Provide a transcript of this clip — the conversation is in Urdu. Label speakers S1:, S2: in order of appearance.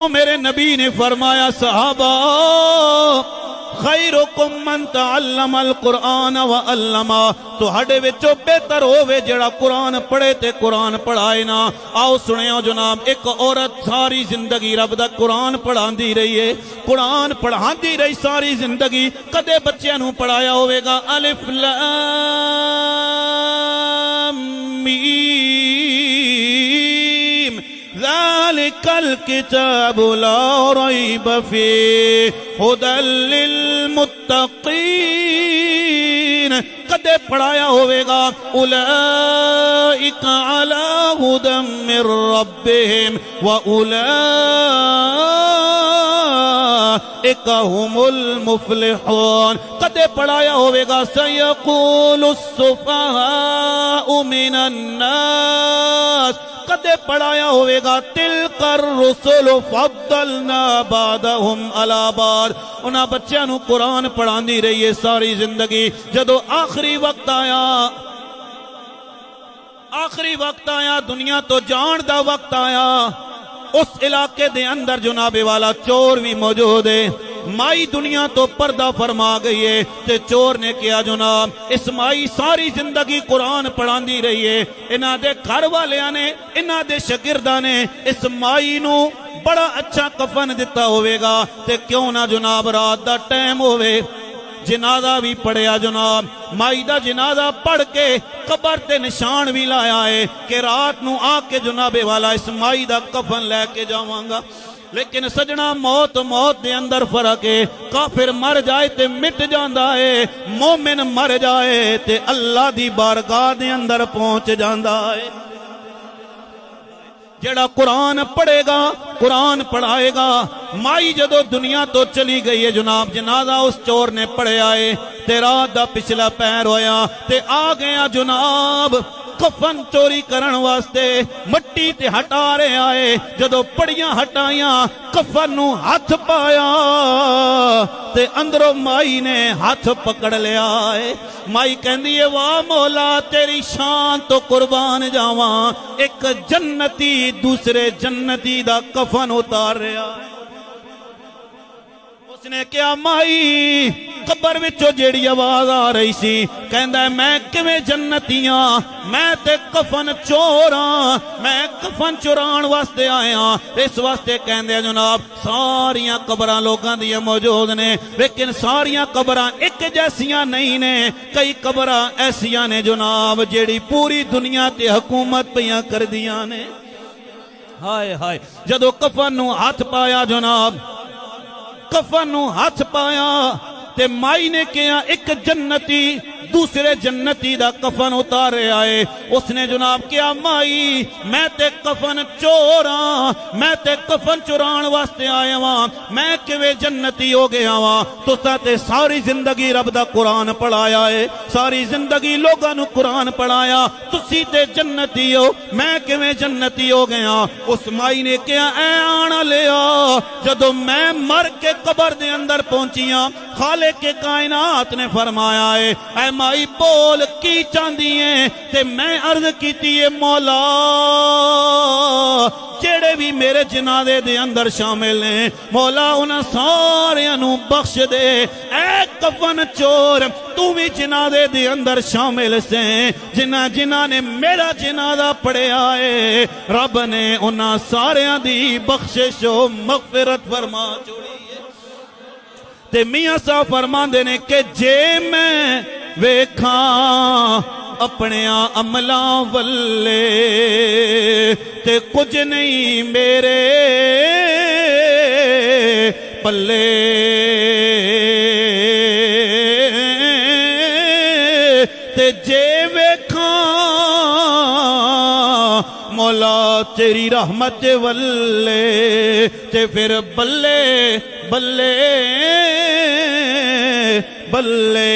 S1: میرے نبی نے فرمایا صحابہ خیرکم من تعلم القرآن وعلما، تہاڈے وچوں بہتر ہووے جڑا قرآن پڑھے تے قرآن پڑھائے نا۔ آؤ سنیو جناب، ایک عورت ساری زندگی رب دا قرآن پڑھاندی رہی ہے، قرآن پڑھاندی رہی ساری زندگی، کدے بچیاں نوں پڑھایا ہوے گا الف لام میم ذالک الکتاب لا ریب فیہ ھدی للمتقین، کدے پڑھایا ہوئے گا اولئک علی ھدی من ربہم واولئک ھم المفلحون، کدے پڑھایا ہوئے گا سیقول السفہاء من الناس، کدے پڑھایا ہوئے گا تلک الرسل فضلنا بعضهم علی بعض۔ انہاں بچیاں نوں قرآن پڑھاندی رہی ہے ساری زندگی، جدو آخری وقت آیا دنیا تو جان دا وقت آیا، اس علاقے دے اندر جناب والا چور بھی موجود ہے۔ مائی دنیا تو پردہ فرما گئی ہے تے چور نے کیا جناب، اس مائی ساری زندگی قرآن پڑھاندی رہی ہے، انہاں دے گھر والیاں نے انہاں دے شاگرداں نے اس مائی نو بڑا اچھا کفن دتا ہوئے گا تے کیوں نہ جناب رات دا ٹائم ہوئے، جنازہ بھی پڑھیا جناب، مائی دا جنازہ پڑھ کے قبر تے نشان بھی لایا ہے کہ رات نو آ کے جناب والا اس مائی دا کفن لے کے جاواں گا۔ لیکن سجنا موت دے اندر فرق ہے، کافر مر جائے تے مٹ جاندا ہے، مومن مر جائے تے اللہ دی بارگاہ دے اندر پہنچ جاندا ہے۔ جڑا قرآن پڑھے گا قرآن پڑھائے گا، مائی جدو دنیا تو چلی گئی ہے جناب، جنازہ اس چور نے پڑھیا ہے تے رات دا پچھلا پیر ہویا تے آ گیا جناب کفن چوری کرن واسطے، مٹی تے ہٹا رہے آئے، جدو پڑیاں ہٹائیاں کفن نو ہاتھ پایا تے اندروں مائی نے ہاتھ پکڑ لیا ہے۔ مائی کہندی ہے واہ مولا تیری شان تو قربان جاواں، ایک جنتی دوسرے جنتی دا کفن اتار رہا ہے۔ اس نے کیا مائی قبر وچوں جیڑی آواز آ رہی سی، کہندا ہے میں کیویں جنتیاں، میں تے کفن چوراں، میں کفن چوران واسطے آیا، اس واسطے کہندے جناب ساریاں قبراں لوکاں دی موجود نے، لیکن ساریاں قبراں ایک جیسیاں نہیں نے، کئی قبراں ایسیاں نے جناب جیڑی پوری دنیا تے حکومت پیاں کر دیاں نے۔ ہائے ہائے جدو کفن نو ہاتھ پایا جناب، کفن نو ہاتھ پایا تے مائی نے کیا ایک جنتی دوسرے جنتی دا کفن اتارے آئے، اس نے جناب کیا مائی میں تے کفن چوراں، میں تے کفن چوران واسطے آیا وہاں، میں کیویں جنتی ہو گیا وہاں، تو تے ساری زندگی رب دا قرآن پڑھایا ہے، ساری زندگی لوگاں نو قرآن پڑھایا، تسی تے جنتی ہو میں کیویں جنتی ہو گیا۔ اس مائی نے کیا اے آنا لیا، جدو میں مر کے قبر دے اندر پہنچیاں خالق کے کائنات نے فرمایا ہے اے مائی بول کی چاندی ہیں، تے میں عرض کیتی ہے مولا جڑے بھی میرے جنازے دے اندر شامل ہیں مولا انہاں ساریاں نوں بخش دے، اے کفن چور تو بھی جنازے دے اندر شامل سے، جنہاں نے میرا جنازہ پڑھیا ہے، رب نے انہاں ساریاں دی بخشش و مغفرت فرما چھوڑی ہے۔ تے میاں صاحب فرماندے نے کہ جے میں ویکھاں اپنے عملاں ولے تے کچھ نہیں میرے پلے، تے جے ویکھاں مولا تیری رحمت ولے تے پھر بلے بلے بلے